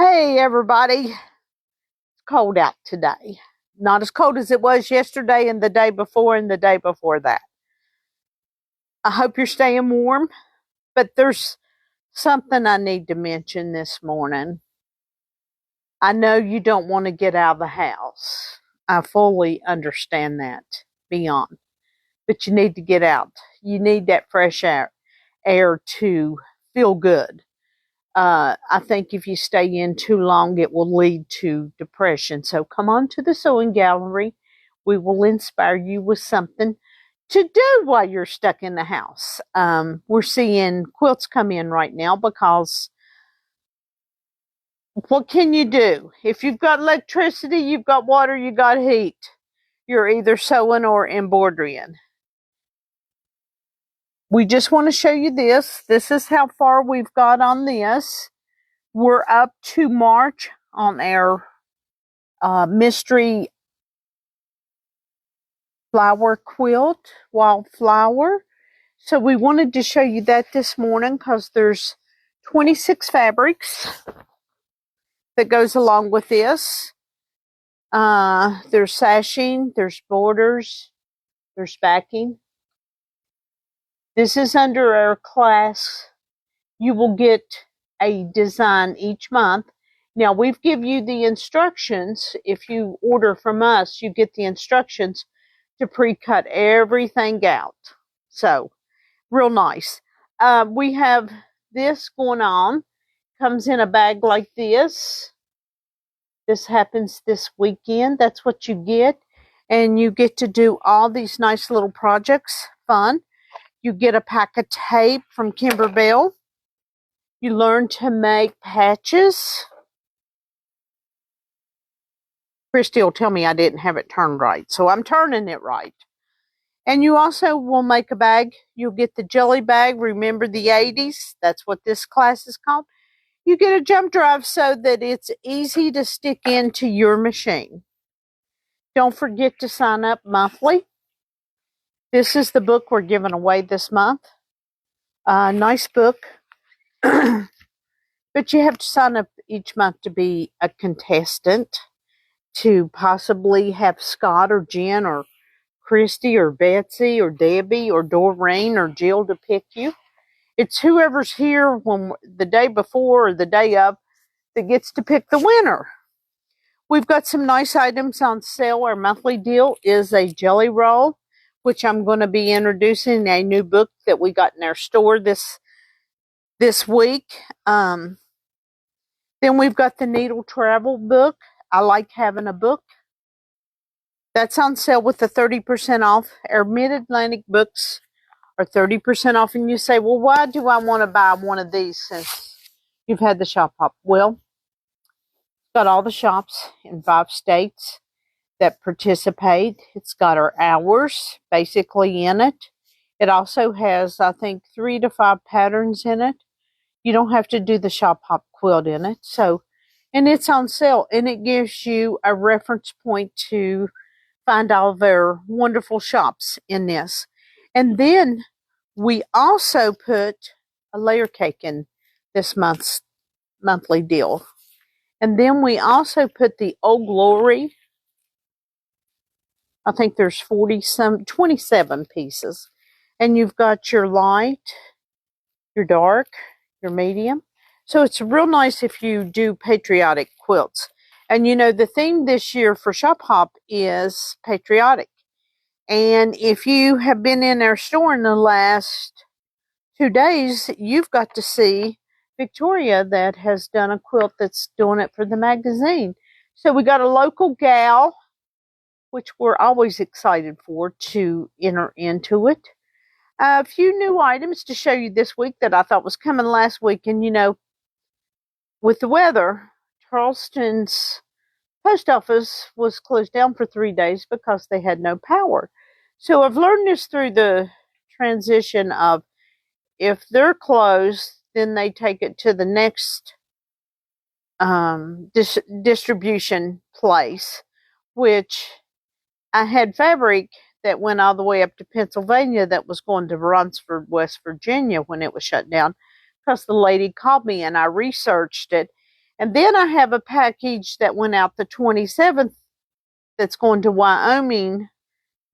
Hey everybody, it's cold out today. Not as cold as it was yesterday and the day before and the day before that. I hope you're staying warm, but there's something I need to mention this morning. I know you don't want to get out of the house. I fully understand that, beyond. But you need to get out. You need that fresh air to feel good. I think if you stay in too long, it will lead to depression. So come on to the sewing gallery. We will inspire you with something to do while you're stuck in the house. We're seeing quilts come in right now because what can you do? If you've got electricity, you've got water, you got heat. You're either sewing or embroidering. We just want to show you this. This is how far we've got on this. We're up to March on our mystery flower quilt, Wallflower. So we wanted to show you that this morning because there's 26 fabrics that goes along with this. There's sashing, there's borders, there's backing. This is under our class. You will get a design each month. Now, we've given you the instructions. If you order from us, you get the instructions to pre-cut everything out. So, real nice. We have this going on. Comes in a bag like this. This happens this weekend. That's what you get. And you get to do all these nice little projects. Fun. You get a pack of tape from Kimberbell. You learn to make patches. Christy will tell me I didn't have it turned right, so I'm turning it right. And you also will make a bag. You'll get the jelly bag. Remember the 80s? That's what this class is called. You get a jump drive so that it's easy to stick into your machine. Don't forget to sign up monthly. This is the book we're giving away this month. Nice book. But you have to sign up each month to be a contestant, to possibly have Scott or Jen or Christy or Betsy or Debbie or Doreen or Jill to pick you. It's whoever's here when the day before or the day of that gets to pick the winner. We've got some nice items on sale. Our monthly deal is a jelly roll, which I'm going to be introducing a new book that we got in our store this week. Then we've got the needle travel book. I like having a book. That's on sale with the 30% off. Our Mid-Atlantic books are 30% off. And you say, well, why do I want to buy one of these since you've had the shop hop? Well, it's got all the shops in 5 states that participate. It's got our hours basically in it. It also has, I think, 3 to 5 patterns in it. You don't have to do the shop hop quilt in it. So, and it's on sale, and it gives you a reference point to find all of our wonderful shops in this. And then we also put a layer cake in this month's monthly deal. And then we also put the Old Glory. I think there's 27 pieces. And you've got your light, your dark, your medium. So it's real nice if you do patriotic quilts. And you know, the theme this year for Shop Hop is patriotic. And if you have been in our store in the last 2 days, you've got to see Victoria that has done a quilt that's doing it for the magazine. So we got a local gal, which we're always excited for, to enter into it. A few new items to show you this week that I thought was coming last week. And you know, with the weather, Charleston's post office was closed down for 3 days because they had no power. So I've learned this through the transition of if they're closed, then they take it to the next distribution place, which I had fabric that went all the way up to Pennsylvania that was going to Ronsford, West Virginia when it was shut down, because the lady called me and I researched it. And then I have a package that went out the 27th that's going to Wyoming.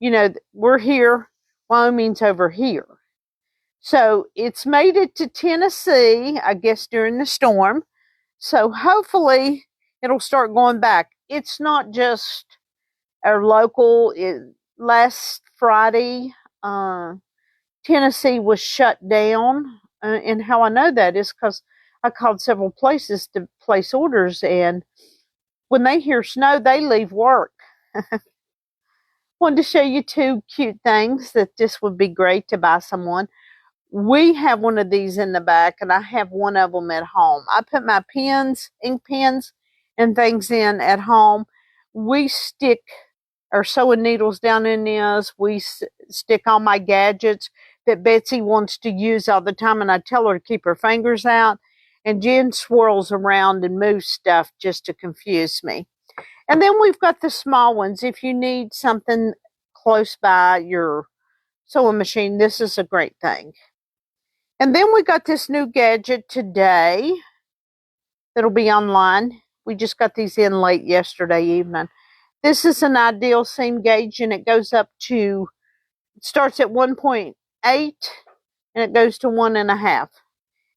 You know, we're here, Wyoming's over here. So it's made it to Tennessee, I guess, during the storm. So hopefully it'll start going back. It's not just our local. Last Friday, Tennessee was shut down. And how I know that is because I called several places to place orders. And when they hear snow, they leave work. Wanted to show you two cute things that this would be great to buy someone. We have one of these in the back, and I have one of them at home. I put my pens, ink pens, and things in at home. We stick our sewing needles down in this. We stick all my gadgets that Betsy wants to use all the time, and I tell her to keep her fingers out. And Jen swirls around and moves stuff just to confuse me. And then we've got the small ones. If you need something close by your sewing machine, this is a great thing. And then we got this new gadget today that'll be online. We just got these in late yesterday evening. This is an ideal seam gauge, and it goes up to, it starts at 1.8 and it goes to 1.5.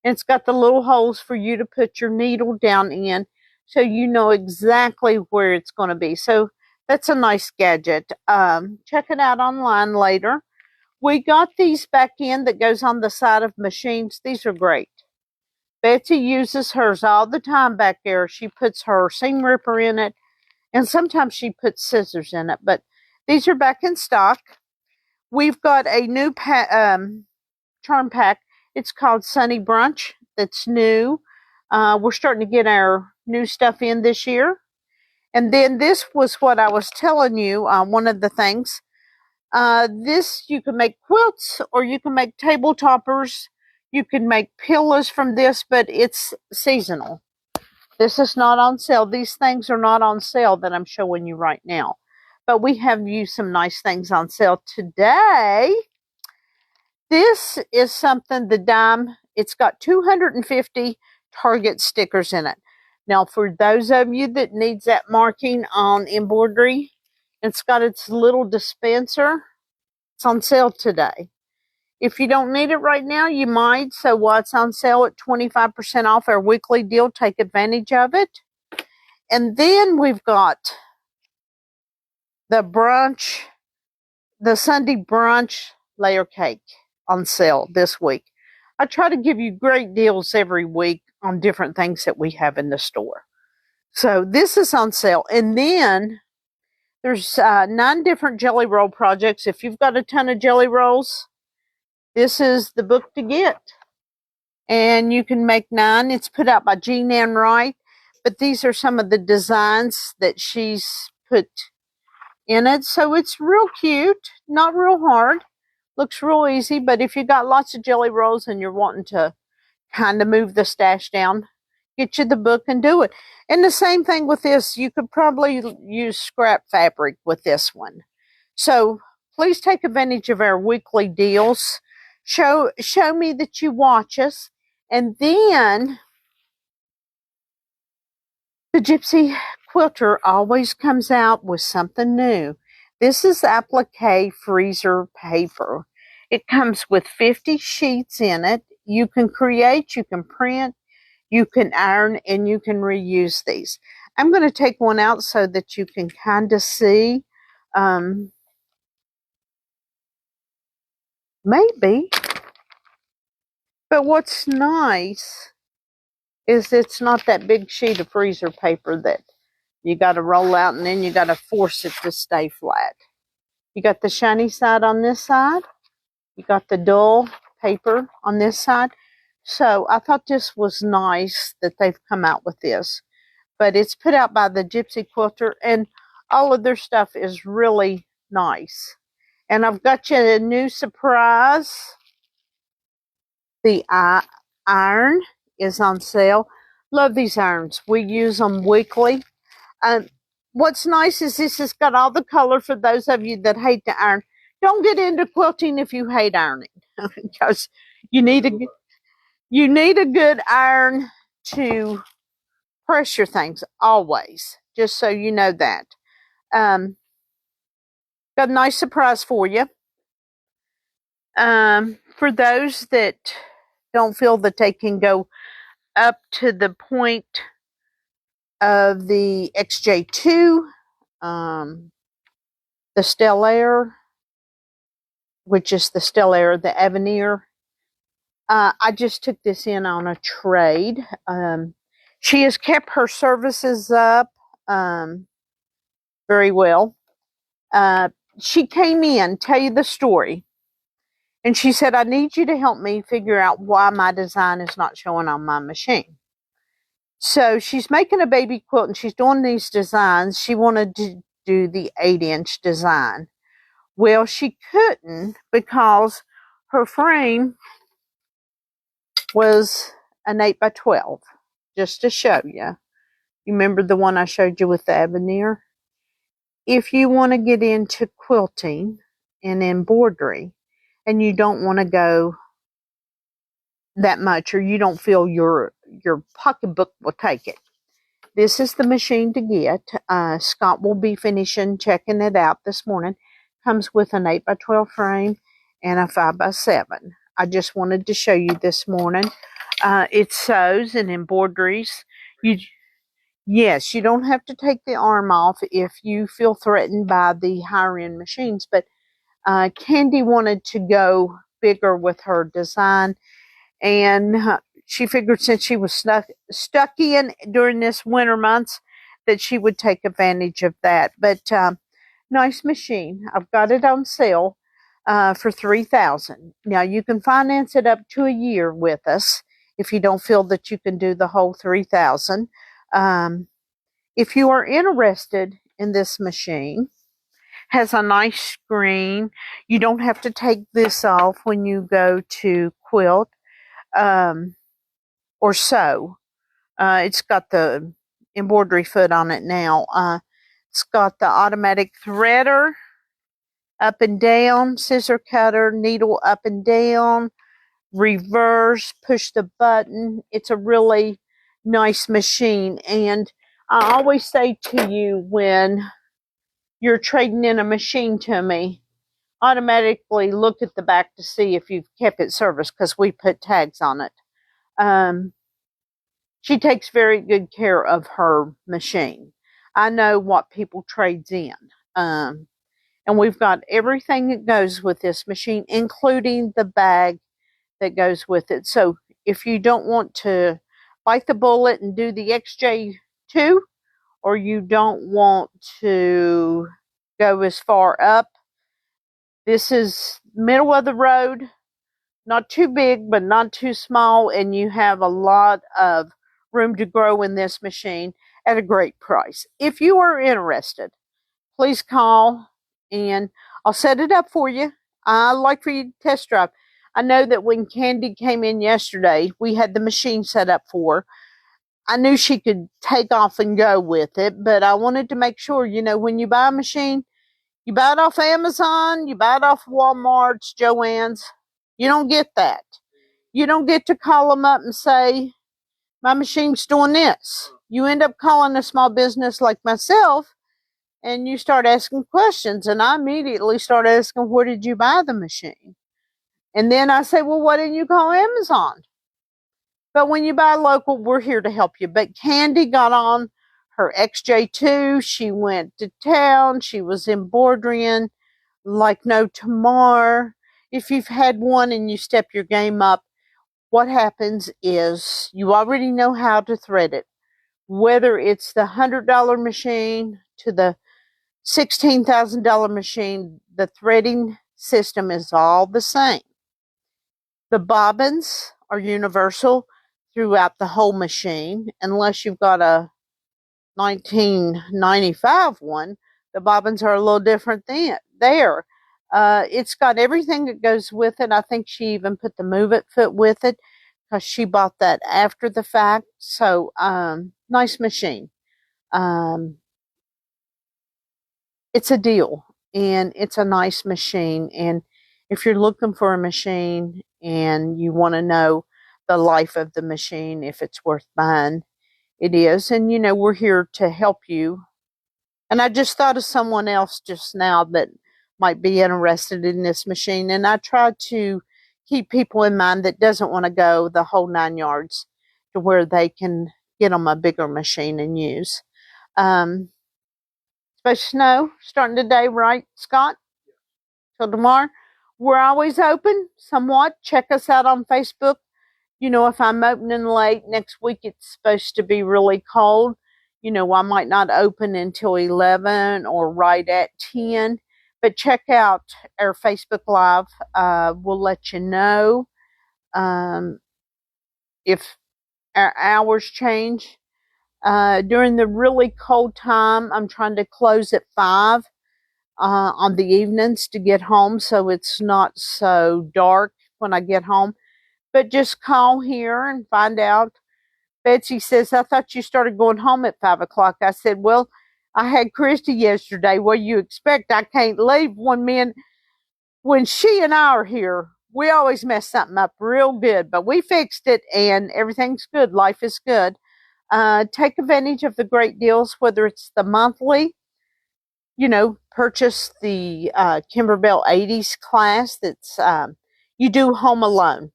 And it's got the little holes for you to put your needle down in so you know exactly where it's going to be. So that's a nice gadget. Check it out online later. We got these back in that goes on the side of machines. These are great. Betsy uses hers all the time back there. She puts her seam ripper in it, and sometimes she puts scissors in it. But these are back in stock. We've got a new charm pack. It's called Sunny Brunch. That's new. We're starting to get our new stuff in this year. And then this was what I was telling you, one of the things. This, you can make quilts or you can make table toppers. You can make pillows from this, but it's seasonal. This is not on sale. These things are not on sale that I'm showing you right now. But we have you some nice things on sale today. This is something, the dime, it's got 250 Target stickers in it. Now, for those of you that needs that marking on embroidery, it's got its little dispenser. It's on sale today. If you don't need it right now, you might. So while it's on sale at 25% off our weekly deal, take advantage of it. And then we've got the brunch, the Sunday brunch layer cake on sale this week. I try to give you great deals every week on different things that we have in the store. So this is on sale. And then there's 9 different jelly roll projects. If you've got a ton of jelly rolls, this is the book to get. And you can make 9. It's put out by Jean Ann Wright. But these are some of the designs that she's put in it. So it's real cute, not real hard. Looks real easy, but if you got lots of jelly rolls and you're wanting to kind of move the stash down, get you the book and do it. And the same thing with this. You could probably use scrap fabric with this one. So please take advantage of our weekly deals. Show me that you watch us. And then the Gypsy Quilter always comes out with something new. This is applique freezer paper. It comes with 50 sheets in it. You can create, you can print, you can iron, and you can reuse these. I'm going to take one out so that you can kind of see. Maybe. But what's nice is it's not that big sheet of freezer paper that you got to roll out and then you got to force it to stay flat. You got the shiny side on this side. You got the dull paper on this side. So I thought this was nice that they've come out with this. But it's put out by the Gypsy Quilter, and all of their stuff is really nice. And I've got you a new surprise. The iron is on sale. Love these irons. We use them weekly. What's nice is this has got all the color for those of you that hate to iron. Don't get into quilting if you hate ironing, because you need a good iron to press your things always, just so you know that. Got a nice surprise for you. For those that don't feel that they can go up to the point of the XJ2, the Stellaire, which is the Stellaire, the Avenir. I just took this in on a trade. She has kept her services up very well. She came in, tell you the story, and she said, I need you to help me figure out why my design is not showing on my machine. So she's making a baby quilt and she's doing these designs. She wanted to do the 8-inch design. Well, she couldn't because her frame was an 8x12, just to show you. You remember the one I showed you with the Avenir? If you want to get into quilting and embroidery and you don't want to go that much, or you don't feel your pocketbook will take it, this is the machine to get. Scott will be finishing checking it out this morning. Comes with an 8x12 frame and a 5x7. I just wanted to show you this morning. It sews and embroideries. Yes, you don't have to take the arm off if you feel threatened by the higher end machines, but Candy wanted to go bigger with her design, and she figured since she was stuck in during this winter months that she would take advantage of that. But nice machine. I've got it on sale for $3,000. Now you can finance it up to a year with us if you don't feel that you can do the whole $3,000. If you are interested in this machine, has a nice screen. You don't have to take this off when you go to quilt or sew. It's got the embroidery foot on it now. It's got the automatic threader, up and down, scissor cutter, needle up and down, reverse, push the button. It's a really nice machine. And I always say to you, when you're trading in a machine to me, automatically look at the back to see if you've kept it serviced, because we put tags on it. She takes very good care of her machine. I know what people trades in. And we've got everything that goes with this machine, including the bag that goes with it. So if you don't want to bite the bullet and do the XJ2, or you don't want to go as far up, this is middle of the road, not too big, but not too small, and you have a lot of room to grow in this machine at a great price. If you are interested, please call and I'll set it up for you. I'd like for you to test drive. I know that when Candy came in yesterday, we had the machine set up for her. I knew she could take off and go with it, but I wanted to make sure, when you buy a machine, you buy it off Amazon, you buy it off Walmart's, Joann's. You don't get that. You don't get to call them up and say, my machine's doing this. You end up calling a small business like myself, and you start asking questions. And I immediately start asking, where did you buy the machine? And then I say, well, why didn't you call Amazon? But when you buy local, we're here to help you. But Candy got on her XJ2. She went to town. She was embroidering like no tomorrow. If you've had one and you step your game up, what happens is you already know how to thread it. Whether it's the $100 machine to the $16,000 machine, the threading system is all the same. The bobbins are universal throughout the whole machine, unless you've got a 1995 one. The bobbins are a little different there. It's got everything that goes with it. I think she even put the Move It foot with it, because she bought that after the fact. So, nice machine. It's a deal, and it's a nice machine. And if you're looking for a machine and you want to know the life of the machine, if it's worth buying, it is. And, you know, we're here to help you. And I just thought of someone else just now that might be interested in this machine. And I try to keep people in mind that doesn't want to go the whole 9 yards to where they can get them a bigger machine and use. Supposed to snow starting today, right, Scott? Till tomorrow. We're always open somewhat. Check us out on Facebook. You know, if I'm opening late next week, it's supposed to be really cold. You know, I might not open until 11 or right at 10. But check out our Facebook Live. We'll let you know if our hours change. During the really cold time, I'm trying to close at 5 on the evenings to get home, so it's not so dark when I get home. But just call here and find out. Betsy says, I thought you started going home at 5 o'clock. I said, well, I had Christy yesterday. What do you expect? I can't leave when she and I are here. We always mess something up real good, but we fixed it and everything's good. Life is good. Take advantage of the great deals, whether it's the monthly, you know, purchase the Kimberbell 80s class that's you do home alone.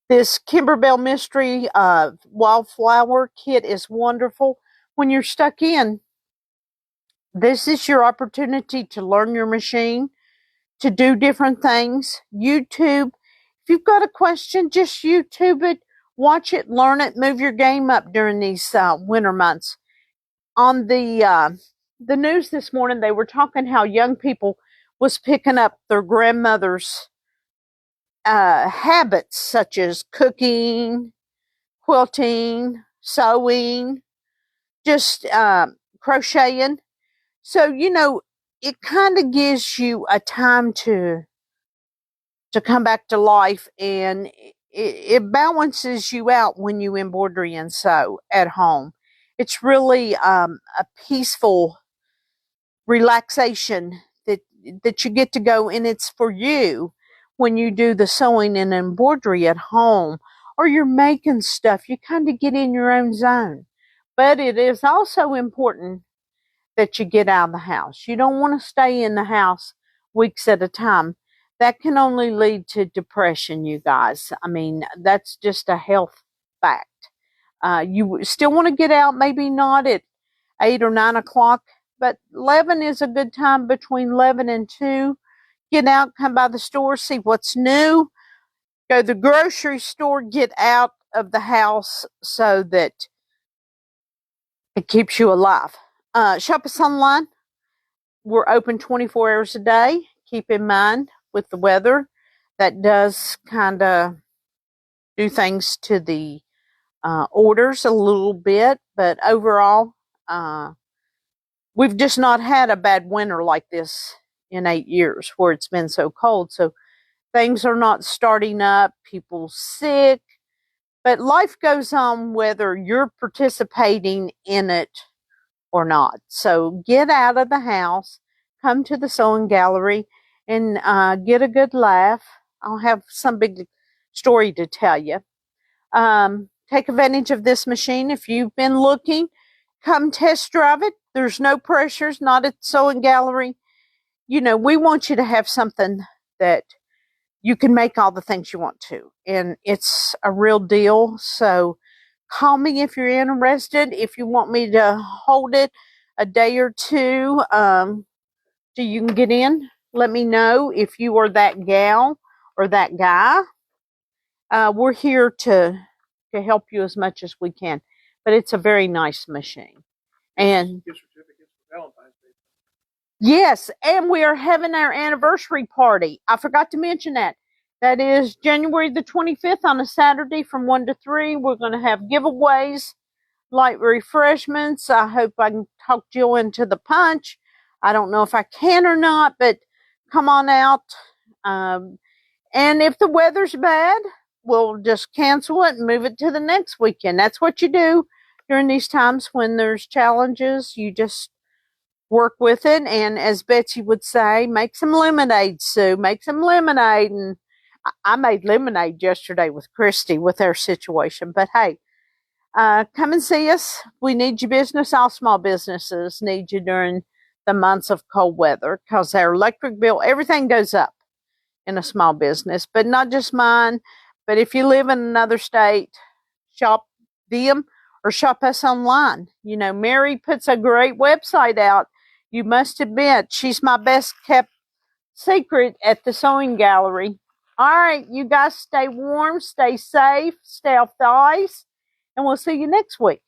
This Kimberbell Mystery Wallflower kit is wonderful. When you're stuck in, this is your opportunity to learn your machine, to do different things. YouTube, if you've got a question, just YouTube it, watch it, learn it, move your game up during these winter months. On the news this morning, they were talking how young people was picking up their grandmother's habits, such as cooking, quilting, sewing, just crocheting. So, you know, it kind of gives you a time to come back to life, and it balances you out when you embroidery and sew at home. It's really a peaceful relaxation that you get to go, and it's for you when you do the sewing and embroidery at home, or you're making stuff. You kind of get in your own zone. But it is also important that you get out of the house. You don't want to stay in the house weeks at a time. That can only lead to depression, you guys. I mean, that's just a health fact. You still want to get out, maybe not at 8 or 9 o'clock, but 11 is a good time, between 11 and 2. Get out, come by the store, see what's new. Go to the grocery store, get out of the house so that it keeps you alive. Shop us online. We're open 24 hours a day. Keep in mind, with the weather, that does kind of do things to the orders a little bit, but overall, we've just not had a bad winter like this in 8 years where it's been so cold. So things are not starting up, people sick, but life goes on whether you're participating in it or not. So get out of the house, come to the sewing gallery, and get a good laugh. I'll have some big story to tell you. Take advantage of this machine. If you've been looking, come test drive it. There's no pressures, not at sewing gallery. You know, we want you to have something that you can make all the things you want to, and it's a real deal. So call me if you're interested. If you want me to hold it a day or two so you can get in, let me know if you are that gal or that guy. We're here to help you as much as we can, but it's a very nice machine. And yes, and we are having our anniversary party. I forgot to mention that. That is January the 25th on a Saturday from 1 to 3. We're going to have giveaways, light refreshments. I hope I can talk Jill into the punch. I don't know if I can or not, but come on out. And if the weather's bad, we'll just cancel it and move it to the next weekend. That's what you do during these times when there's challenges. You just work with it, and as Betsy would say, make some lemonade, Sue. Make some lemonade. And I made lemonade yesterday with Christy with our situation. But hey, Come and see us. We need your business. All small businesses need you during the months of cold weather because our electric bill, everything goes up in a small business, but not just mine. But if you live in another state, shop them or shop us online. You know, Mary puts a great website out. You must admit, she's my best kept secret at the sewing gallery. All right, you guys stay warm, stay safe, stay off the ice, and we'll see you next week.